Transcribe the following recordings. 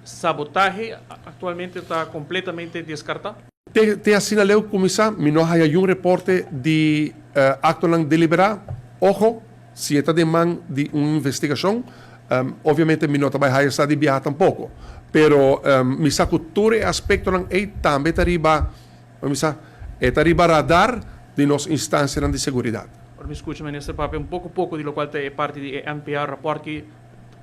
sabotaje actualmente está completamente descartado. Te assinaleu comissar, mi não há um reporte de acto lang deliberado. Ojo, se está demanda de uma investigação, obviamente mi não trabalha essa de viajar tampouco. Pero mi sa cultura aspecto lang também está radar de nossa instância de segurança. Ora, me escute, ministro Pape, pouco de lo qual é parte de NPR report que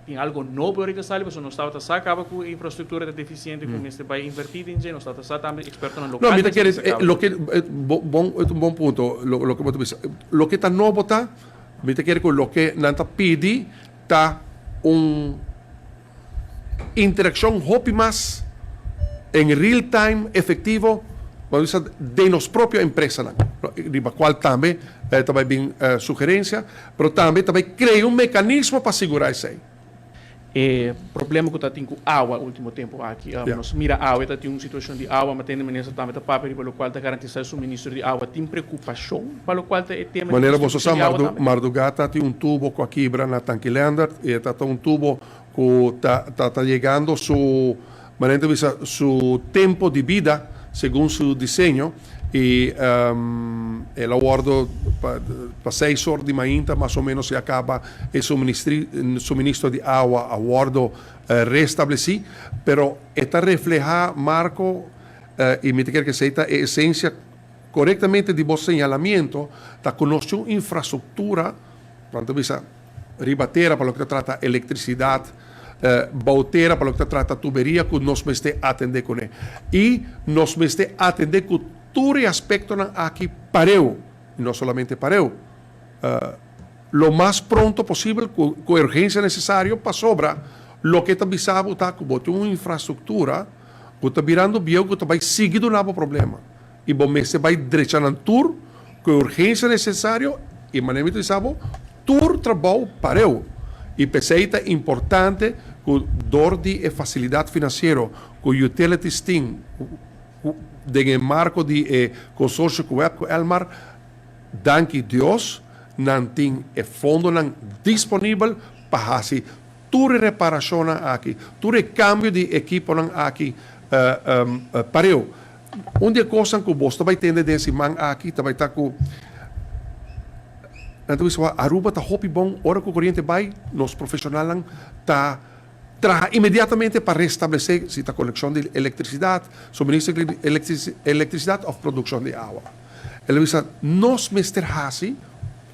tem algo novo ahorita sale, mas não estava a acaba com infraestrutura deficiente como este país invertido em não estava também experto na local. Não, mira que lo que bom ponto, lo que você disse. Lo que está novo tá, mira que lo que nanta pedi tá interação hopi mais em real time efetivo de nossa própria empresa, riba qual também bem sugerência, mas também cria mecanismo para segurar isso aí. Problema que está tendo com água no último tempo aqui. Nós mira água, está tendo uma situação de água, mas tem ministro também papel pelo qual está garantizado o suministro de água. Tem preocupação pelo qual é tema. Maneira você sabe, Mardugata tem tubo com a quebra na Tanquilander e está um tubo que está chegando su tempo de vida segundo seu desenho. E el aguardo para 6 horas de manhã, mais ou menos, se acaba o suministro de água, aguardo restabelecido, pero está refleja, Marco, e me quer que seja a essência corretamente de vosso señalamento, da conosco infraestrutura, quanto visa ribatera para o que trata eletricidade, bautera para o que trata tuberia, que nós meste atender com ele. E nós meste atender com todo aspecto aqui pareu, não somente pareu, lo mais pronto possível, com urgência necessária para sobra, lo que está bisado está com uma infraestrutura que está virando bem, que vai seguir do novo problema. E você vai direcionar tur com urgência necessária e maneira de saber, tur trabalho pareu. E PCI é importante com dor de facilidade financeira, com utilities team, de marco de consórcio com Elmar, danke Deus, não tem fundo disponível para fazer toda reparação aqui, todo cambio de equipo aqui pareu. Onde coisa que você vai ter desse man aqui, vai estar com então Aruba está hopi bom, hora que o corrente vai, nos profissionais está imediatamente para restabelecer se a conexão de eletricidade, suministro de eletricidade ou produção de água. Ele diz, nós mester hasi,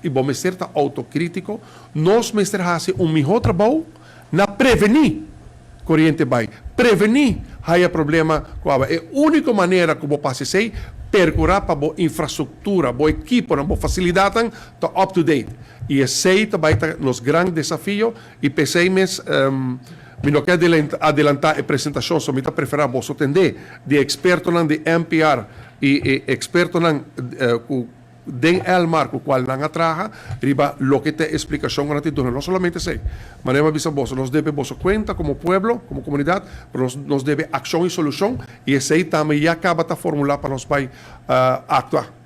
e bom mester está autocrítico, nós mester hasi melhor trabalho na prevenir corrente vai, prevenir há problema com a água. É a única maneira que vou passar sei percurar para a infraestrutura, o equipo, a facilidade está up to date. E esse também está nos grandes desafios e pensei mesmo me não quero adelantar a apresentação, só me está preferir você atender de experto de NPR e experto de Elmar, com o qual não atraja, riba lo que te explicação gratuita, não somente sei, mas não avisa você, nos deve você conta como pueblo, como comunidade, mas nos deve ação e solução, e esse aí também já acaba de formular para nós vai atuar.